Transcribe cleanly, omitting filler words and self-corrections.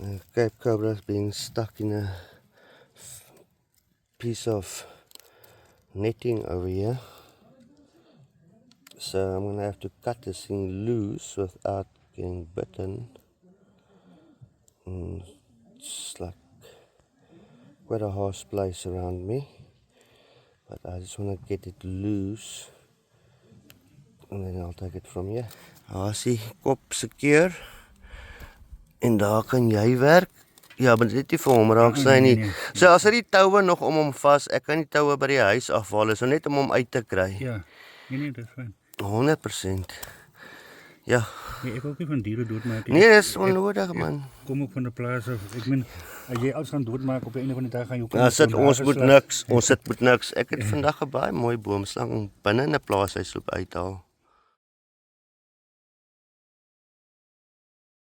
A Cape Cobra is being stuck in a piece of netting over here. So I'm gonna have to cut this thing loose without getting bitten. It's like quite a harsh place around me, but I just want to get it loose and then I'll take it from here. Daar is die kop sekeer en daar kan jy werk. Ja, maar dit nie vir hom raak sy nie. So as die toue nog om hom vas, ek kan die toue by die huis afhaal, so net om hom uit te kry. Ja, nee, dit is fijn. 100%. Ja. Nee, ek wil ook nie van diere doodmaak. Nee, dis onnodig man. Ek kom ook van die plaas af. Ek meen, as jy alles gaan doodmaak op die einde van die dag gaan jy Ja, sit ons moet niks. Ons sit met niks. Ek het vandag 'n baie mooi boomslang binne in 'n plaashuisloop uithaal.